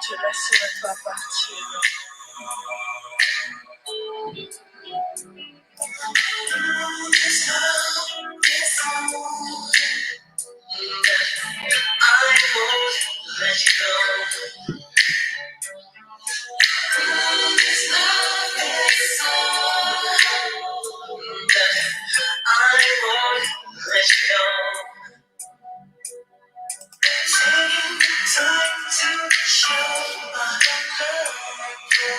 Je laisserai pas partir. I won't let you go. This love is so that I won't let you go. Taking time to show my love for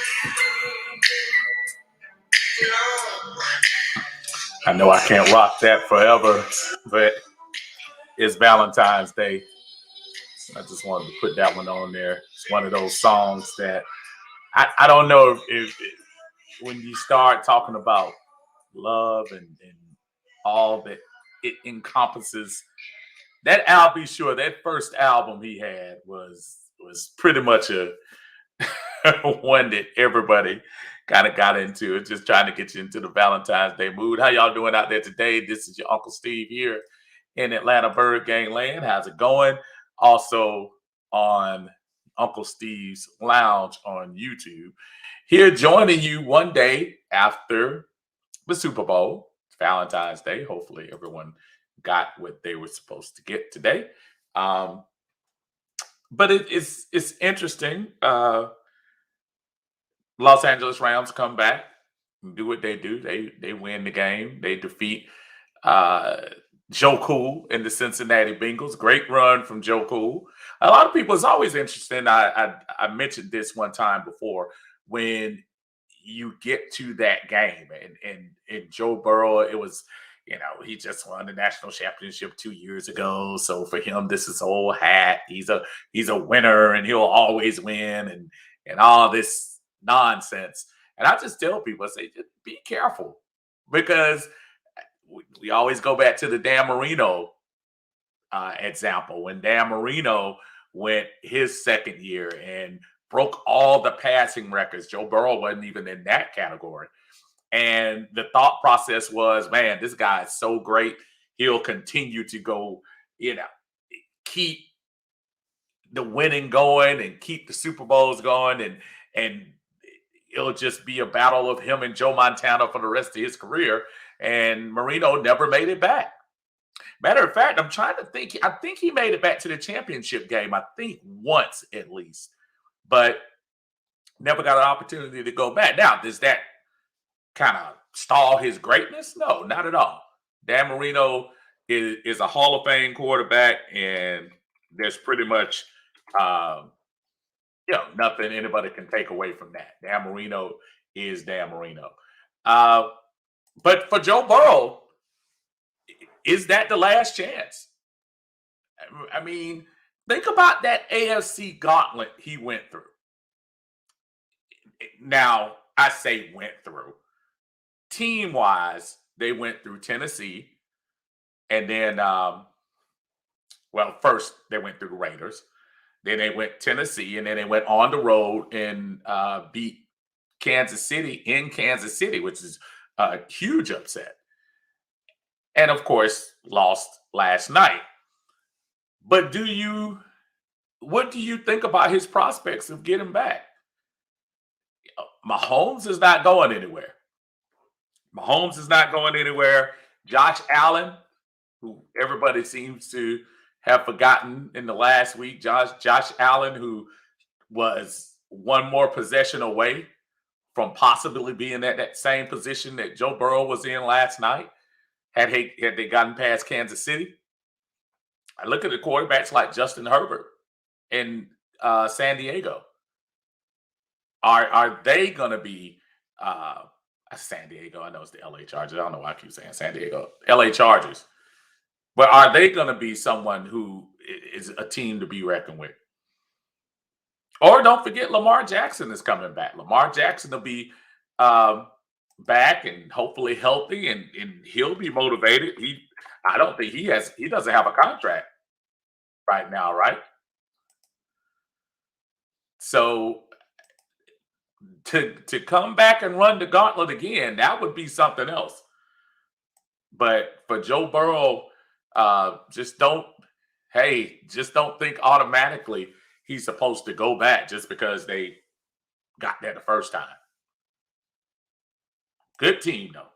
you. No. I know I can't rock that forever, but it's Valentine's Day. I just wanted to put that one on there. It's one of those songs that I don't know if when you start talking about love and all that it encompasses, that I'll be sure that first album he had was pretty much a one that everybody kind of got into. It's just trying to get you into the Valentine's Day mood. How y'all doing out there today? This is your Uncle Steve here in Atlanta, Bird Gang Land. How's it going? Also on Uncle Steve's Lounge on YouTube. Here joining you one day after the Super Bowl, Valentine's Day. Hopefully everyone got what they were supposed to get today. But it's interesting. Los Angeles Rams come back and do what they do. They win the game. They defeat Joe Cool and the Cincinnati Bengals. Great run from Joe Cool. A lot of people, it's always interesting. I mentioned this one time before, when you get to that game and Joe Burrow, it was, he just won the national championship 2 years ago. So for him, this is old hat. He's a winner and he'll always win and all this nonsense. And I just tell people, I say, just be careful, because we always go back to the Dan Marino example. When Dan Marino went his second year and broke all the passing records, Joe Burrow wasn't even in that category. And the thought process was, man, this guy is so great. He'll continue to go, keep the winning going and keep the Super Bowls going. And it'll just be a battle of him and Joe Montana for the rest of his career. And Marino never made it back. Matter of fact, I'm trying to think. I think he made it back to the championship game. I think once at least, but never got an opportunity to go back. Now, does that kind of stall his greatness? No, not at all. Dan Marino is a Hall of Fame quarterback, and there's pretty much nothing anybody can take away from that. Dan Marino is Dan Marino. But for Joe Burrow, is that the last chance? I mean, think about that AFC gauntlet he went through. Now, I say went through. Team-wise, they went through Tennessee. And then, first they went through the Raiders. Then they went Tennessee, and then they went on the road and beat Kansas City in Kansas City, which is a huge upset. And, of course, lost last night. But what do you think about his prospects of getting back? Mahomes is not going anywhere. Josh Allen, who everybody seems to have forgotten in the last week. Josh Allen, who was one more possession away from possibly being at that same position that Joe Burrow was in last night, had they gotten past Kansas City. I look at the quarterbacks like Justin Herbert in San Diego. Are they going to be San Diego? I know it's the LA Chargers. I don't know why I keep saying San Diego. LA Chargers. But are they going to be someone who is a team to be reckoned with? Or don't forget, Lamar Jackson is coming back. Lamar Jackson will be back and hopefully healthy, and he'll be motivated. I don't think he doesn't have a contract right now, right? So to come back and run the gauntlet again, that would be something else. But for Joe Burrow, just don't think automatically he's supposed to go back just because they got there the first time. Good team, though.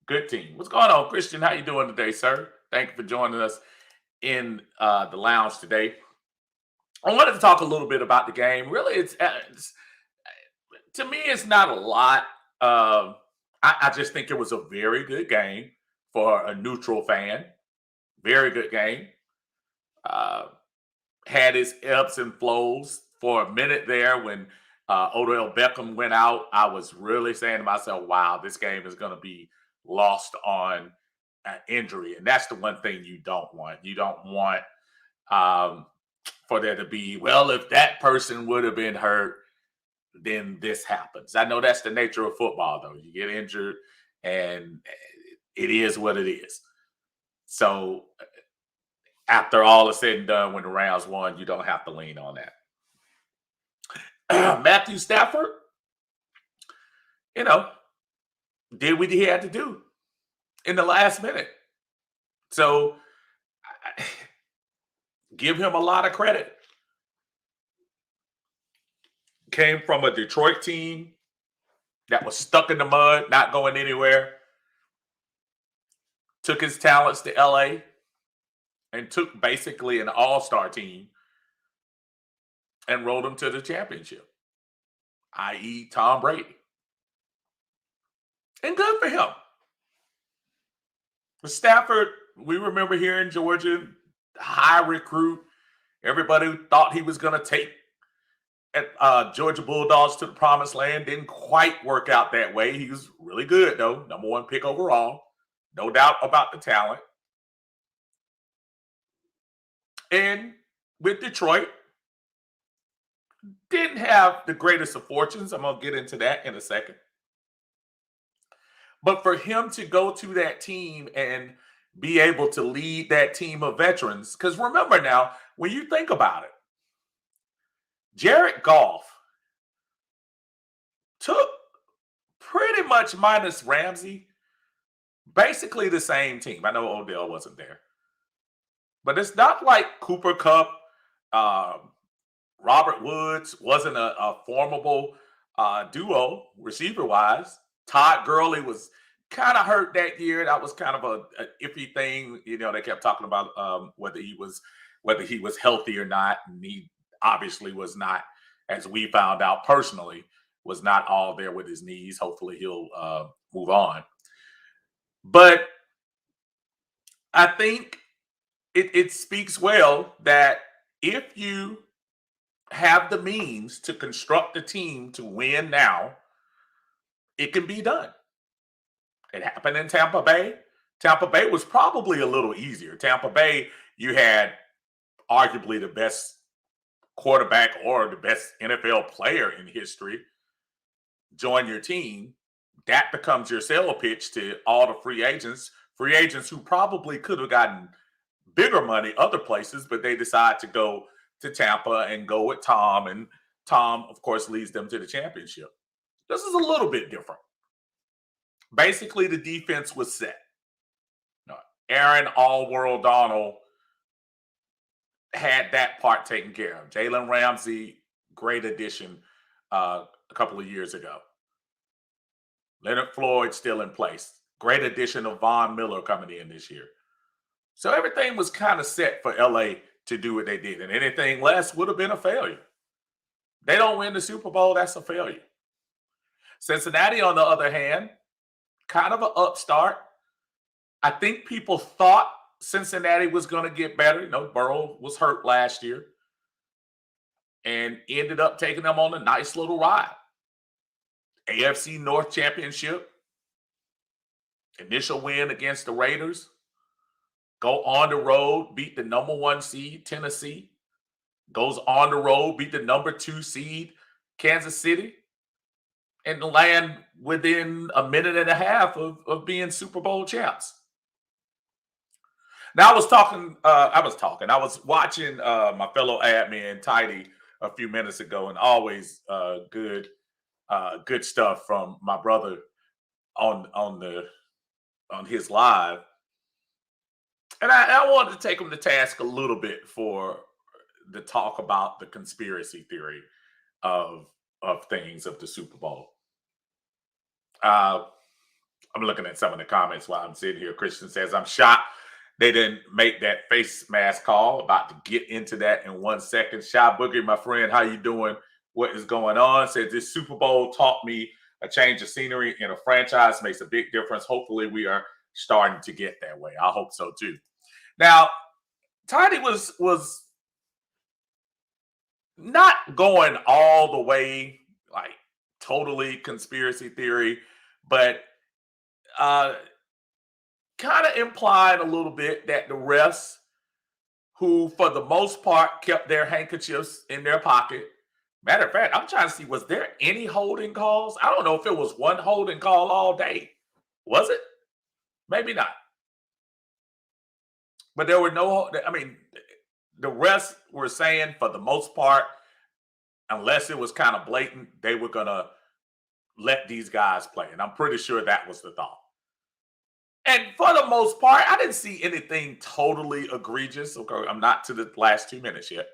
Good team. What's going on, Christian? How you doing today, sir? Thank you for joining us in the lounge today. I wanted to talk a little bit about the game. Really, it's to me, it's not a lot. Um, I just think it was a very good game for a neutral fan. Very good game. Uh, had its ebbs and flows for a minute there when Odell Beckham went out. I was really saying to myself, wow, this game is going to be lost on an injury. And that's the one thing you don't want. You don't want um, for there to be, well, if that person would have been hurt, then this happens. I know that's the nature of football, though. You get injured and it is what it is. So after all is said and done, when the Rams won, you don't have to lean on that. Matthew Stafford, you know, did what he had to do in the last minute. So give him a lot of credit. Came from a Detroit team that was stuck in the mud, not going anywhere. Took his talents to LA and took basically an all-star team and rolled them to the championship, i.e. Tom Brady. And good for him. But Stafford, we remember here in Georgia, high recruit. Everybody thought he was going to take Georgia Bulldogs to the promised land. Didn't quite work out that way. He was really good, though. Number 1 pick overall. No doubt about the talent. And with Detroit, didn't have the greatest of fortunes. I'm going to get into that in a second. But for him to go to that team and be able to lead that team of veterans, because remember now, when you think about it, Jared Goff took pretty much minus Ramsey, basically the same team. I know Odell wasn't there. But it's not like Cooper Kupp, Robert Woods wasn't a formidable duo receiver-wise. Todd Gurley was kind of hurt that year. That was kind of a iffy thing. You know, they kept talking about whether he was healthy or not, and he obviously was not, as we found out personally, was not all there with his knees. Hopefully, he'll move on. But I think it speaks well that if you have the means to construct a team to win now, it can be done. It happened in Tampa Bay. Tampa Bay was probably a little easier. Tampa Bay, you had arguably the best quarterback or the best NFL player in history join your team. That becomes your sale pitch to all the free agents who probably could have gotten bigger money other places, but they decide to go to Tampa and go with Tom. And Tom, of course, leads them to the championship. This is a little bit different. Basically, the defense was set. Aaron All-World Donald had that part taken care of. Jalen Ramsey, great addition a couple of years ago. Leonard Floyd still in place. Great addition of Von Miller coming in this year. So everything was kind of set for LA to do what they did. And anything less would have been a failure. They don't win the Super Bowl, that's a failure. Cincinnati, on the other hand, kind of an upstart. I think people thought Cincinnati was going to get better. You know, Burrow was hurt last year and ended up taking them on a nice little ride. AFC North Championship, initial win against the Raiders. Go on the road, beat the number 1 seed, Tennessee. Goes on the road, beat the number 2 seed, Kansas City. And land within a minute and a half of being Super Bowl champs. Now, I was watching my fellow admin, Tidy, a few minutes ago, and always good stuff from my brother on his live. And I wanted to take him to task a little bit for to talk about the conspiracy theory of things of the Super Bowl. Uh, I'm looking at some of the comments while I'm sitting here. Christian says, I'm shocked they didn't make that face mask call. About to get into that in 1 second. Shy Boogie, my friend, how you doing? What is going on? Says this Super Bowl taught me a change of scenery in a franchise makes a big difference. Hopefully we are starting to get that way. I hope so too. Now, Tiny was not going all the way, like totally conspiracy theory, but uh kind of implied a little bit that the refs, who for the most part kept their handkerchiefs in their pocket. Matter of fact, I'm trying to see, was there any holding calls? I don't know if it was one holding call all day. Was it? Maybe not. But there were no, I mean, the refs were saying for the most part, unless it was kind of blatant, they were going to let these guys play. And I'm pretty sure that was the thought. And for the most part, I didn't see anything totally egregious. Okay, I'm not to the last 2 minutes yet.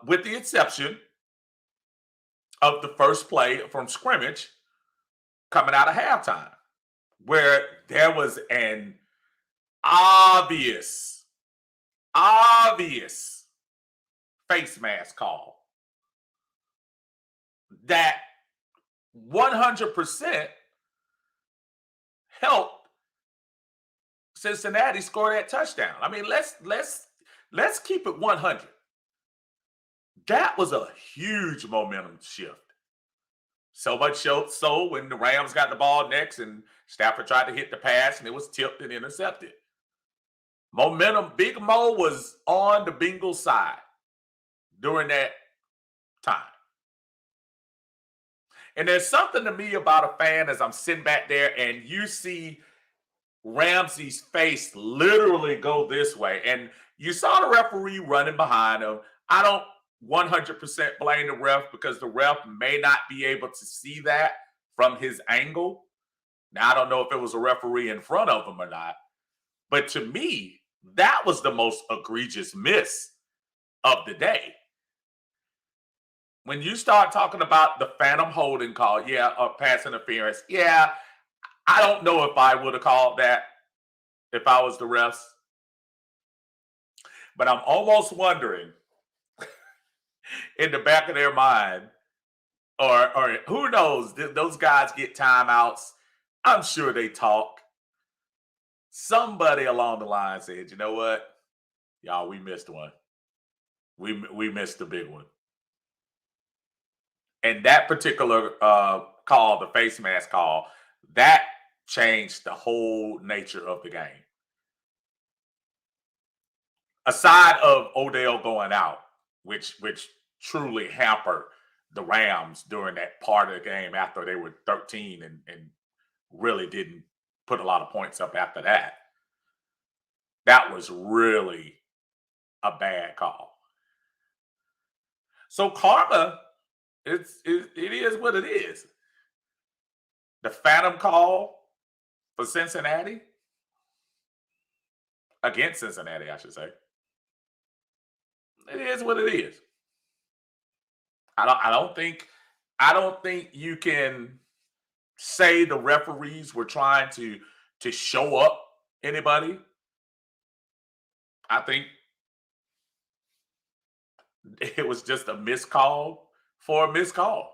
With the exception of the first play from scrimmage coming out of halftime, where there was an obvious face mask call that 100% helped Cincinnati score that touchdown. I mean, let's keep it 100. That was a huge momentum shift. So much so when the Rams got the ball next and Stafford tried to hit the pass and it was tipped and intercepted. Momentum, Big Mo was on the Bengals side during that time. And there's something to me about a fan as I'm sitting back there and you see Ramsey's face literally go this way. And you saw the referee running behind him. I don't 100% blame the ref because the ref may not be able to see that from his angle. Now, I don't know if it was a referee in front of him or not. But to me, that was the most egregious miss of the day. When you start talking about the phantom holding call, or pass interference, I don't know if I would have called that if I was the refs. But I'm almost wondering in the back of their mind, or who knows, those guys get timeouts. I'm sure they talk. Somebody along the line said, you know what? Y'all, we missed one. We missed the big one. And that particular call, the face mask call, that changed the whole nature of the game. Aside of Odell going out, which truly hampered the Rams during that part of the game after they were 13 and really didn't put a lot of points up after that. That was really a bad call. So karma, it is what it is. The phantom call for Cincinnati, against Cincinnati, I should say. It is what it is. I don't think you can say the referees were trying to show up anybody. I think it was just a missed call for a missed call.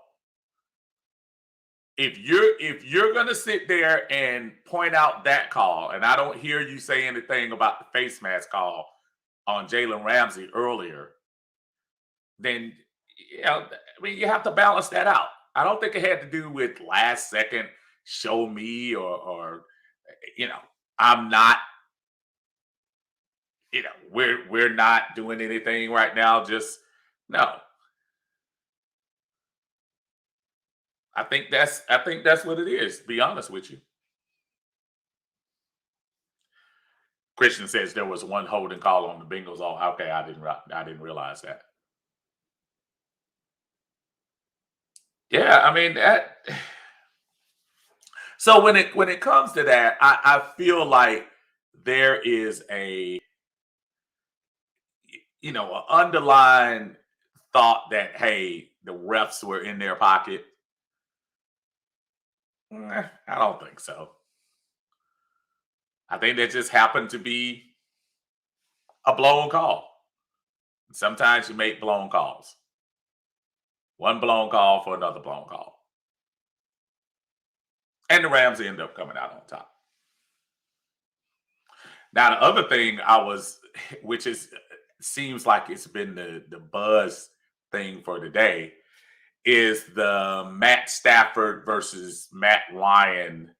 If you're gonna sit there and point out that call, and I don't hear you say anything about the face mask call on Jalen Ramsey earlier, then you have to balance that out. I don't think it had to do with last second show me or I'm not, we're not doing anything right now. Just no. I think that's what it is, to be honest with you. Christian says there was one holding call on the Bengals. Oh, okay, I didn't realize that. Yeah, I mean that. So when it comes to that, I feel like there is an underlying thought that, hey, the refs were in their pocket? I don't think so. I think that just happened to be a blown call. Sometimes you make blown calls. One blown call for another blown call. And the Rams end up coming out on top. Now, the other thing which seems like it's been the buzz thing for today, is the Matt Stafford versus Matt Ryan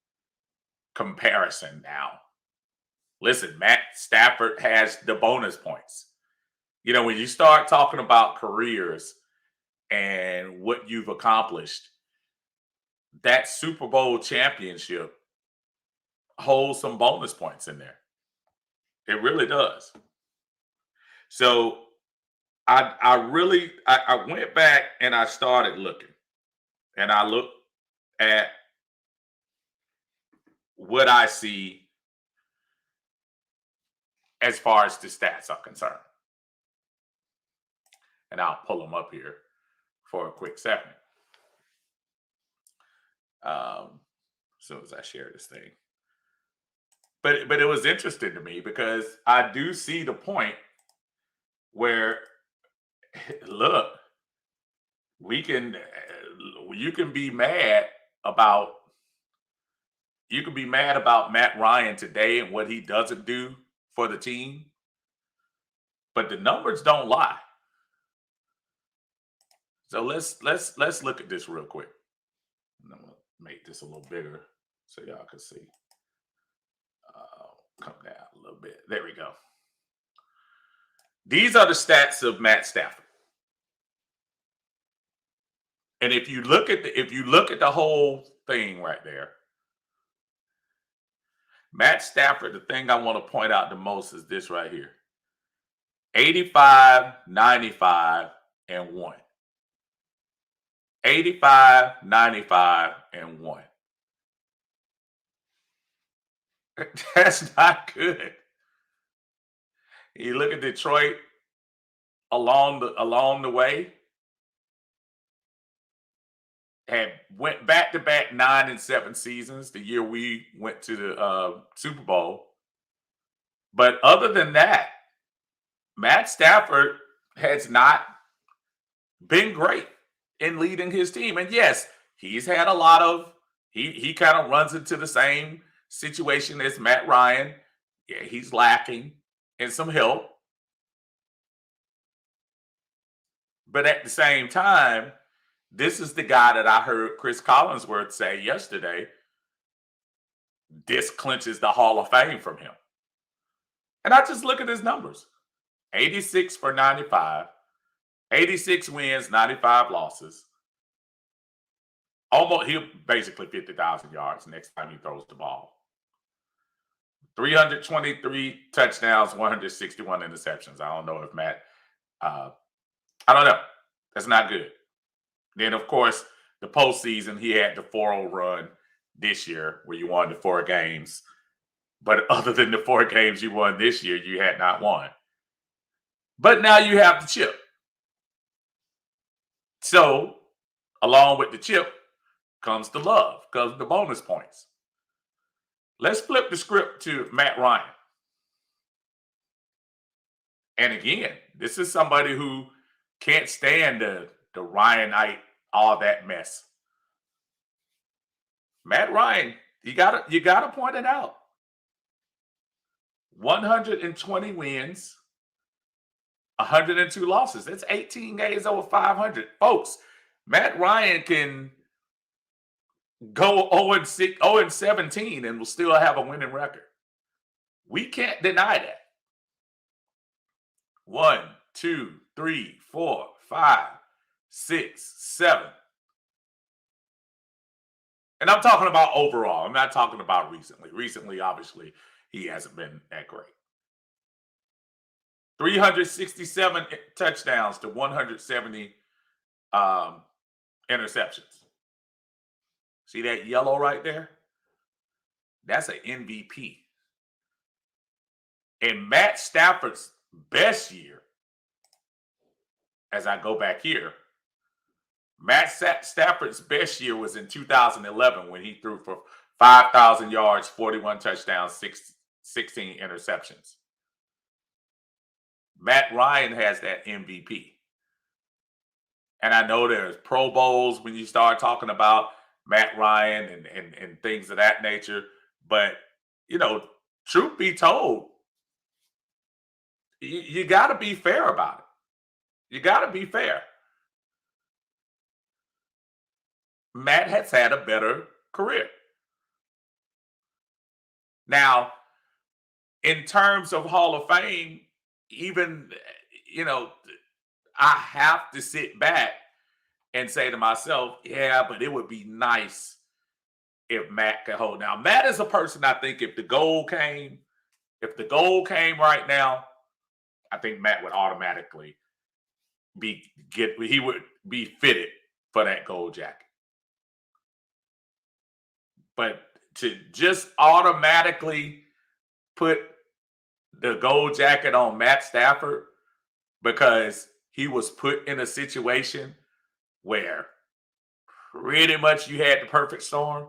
comparison now. Listen, Matt Stafford has the bonus points. When you start talking about careers and what you've accomplished, that Super Bowl championship holds some bonus points in there. It really does. So I went back and I started looking, and I looked at what I see as far as the stats are concerned. And I'll pull them up here for a quick second. As soon as I share this thing. But it was interesting to me because I do see the point where, look, you can be mad about Matt Ryan today and what he doesn't do for the team, but the numbers don't lie. So let's look at this real quick. I'm gonna make this a little bigger so y'all can see. Come down a little bit. There we go. These are the stats of Matt Stafford. And if you look at the whole thing right there, Matt Stafford, the thing I want to point out the most is this right here. 85, 95, and 1. 85, 95, and 1. That's not good. You look at Detroit along the way, had went back-to-back 9 and 7 seasons the year we went to the Super Bowl. But other than that, Matt Stafford has not been great in leading his team. And yes, he's had a lot of he kind of runs into the same situation as Matt Ryan. Yeah, he's lacking in some help. But at the same time, this is the guy that I heard Chris Collinsworth say yesterday. This clinches the Hall of Fame from him. And I just look at his numbers. 86 for 95. 86 wins, 95 losses. He'll basically 50,000 yards next time he throws the ball. 323 touchdowns, 161 interceptions. I don't know if Matt, I don't know. That's not good. Then, of course, the postseason, he had the 4-0 run this year where you won the 4 games. But other than the 4 games you won this year, you had not won. But now you have the chip. So, along with the chip comes the love, comes the bonus points. Let's flip the script to Matt Ryan. And again, this is somebody who can't stand the Ryanite, all that mess. Matt Ryan, you gotta point it out. 120 wins, 102 losses. That's 18 games over 500. Folks, Matt Ryan can go 0-6, 0-17 and will still have a winning record. We can't deny that. 1, 2, 3, 4, 5, 6, 7. And I'm talking about overall. I'm not talking about recently. Recently, obviously, he hasn't been that great. 367 touchdowns to 170 interceptions. See that yellow right there? That's an MVP. In Matt Stafford's best year, as I go back here, Stafford's best year was in 2011 when he threw for 5,000 yards, 41 touchdowns, 16 interceptions. Matt Ryan has that MVP. And I know there's Pro Bowls when you start talking about Matt Ryan and things of that nature. But, truth be told, you got to be fair about it. You got to be fair. Matt has had a better career. Now, in terms of Hall of Fame, even, I have to sit back and say to myself, yeah, but it would be nice if Matt could hold. Now, Matt is a person I think if the goal came right now, I think Matt would automatically he would be fitted for that gold jacket. But to just automatically put the gold jacket on Matt Stafford because he was put in a situation where pretty much you had the perfect storm,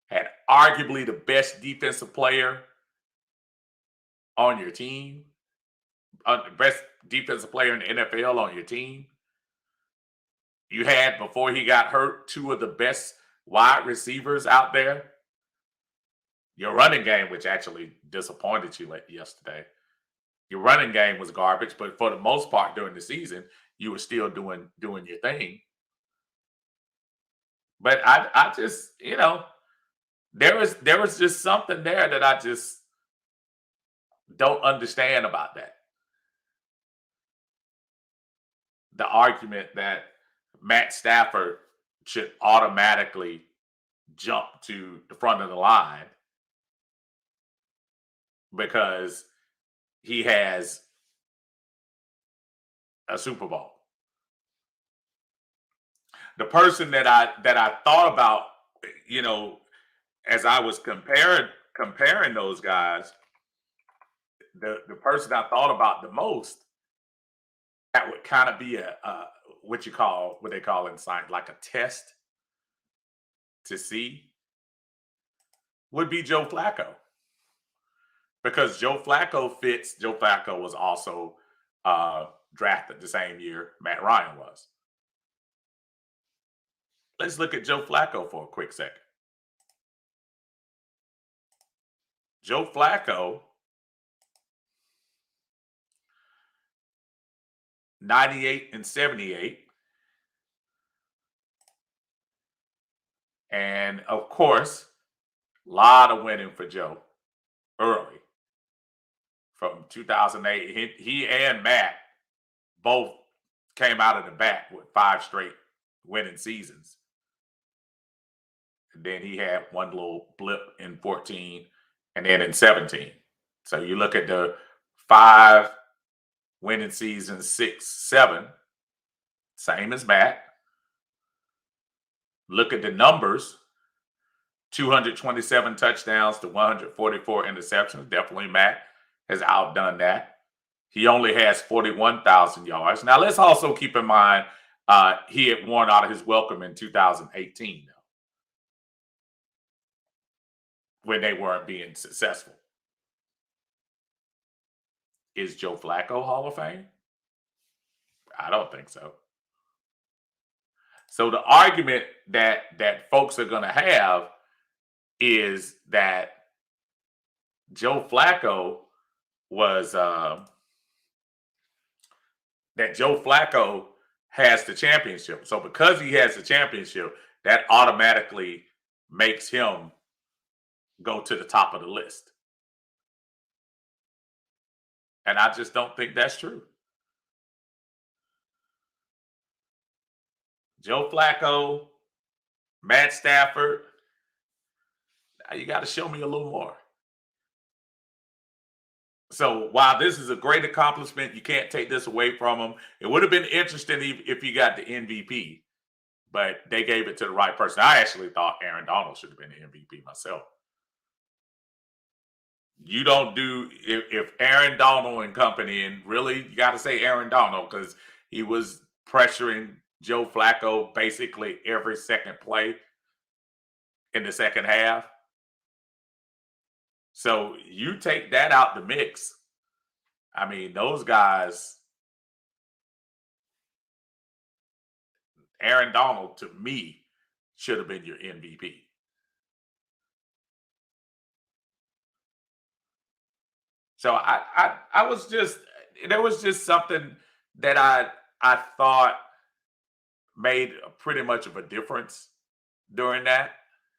had arguably the best defensive player on your team, the best defensive player in the NFL on your team. You had, before he got hurt, two of the best wide receivers out there. Your running game, which actually disappointed you yesterday, your running game was garbage, but for the most part during the season, you were still doing your thing. But I just, there was just something there that I just don't understand about that. The argument that Matt Stafford should automatically jump to the front of the line because he has a Super Bowl. The person that I thought about, as I was comparing those guys, the person I thought about the most, that would kind of be what they call in science, like a test to see, would be Joe Flacco. Because Joe Flacco was also drafted the same year Matt Ryan was. Let's look at Joe Flacco for a quick second. Joe Flacco, 98 and 78. And of course, a lot of winning for Joe early. From 2008, he and Matt both came out of the bat with 5 straight winning seasons. And then he had one little blip in 14 and then in 17. So you look at the 5 winning seasons, 6, 7, same as Matt. Look at the numbers, 227 touchdowns to 144 interceptions. Definitely Matt has outdone that. He only has 41,000 yards. Now, let's also keep in mind he had worn out of his welcome in 2018, though, when they weren't being successful. Is Joe Flacco Hall of Fame? I don't think so. So the argument that folks are going to have is that Joe Flacco has the championship. So because he has the championship, that automatically makes him go to the top of the list. And I just don't think that's true. Joe Flacco, Matt Stafford, now you got to show me a little more. So while this is a great accomplishment, you can't take this away from him. It would have been interesting if you got the MVP, but they gave it to the right person. I actually thought Aaron Donald should have been the MVP myself. You don't do if Aaron Donald and company, and really you got to say Aaron Donald because he was pressuring Joe Flacco basically every second play in the second half. So you take that out the mix. I mean, those guys, Aaron Donald to me should have been your MVP. So I was just there was just something that I thought made pretty much of a difference during that.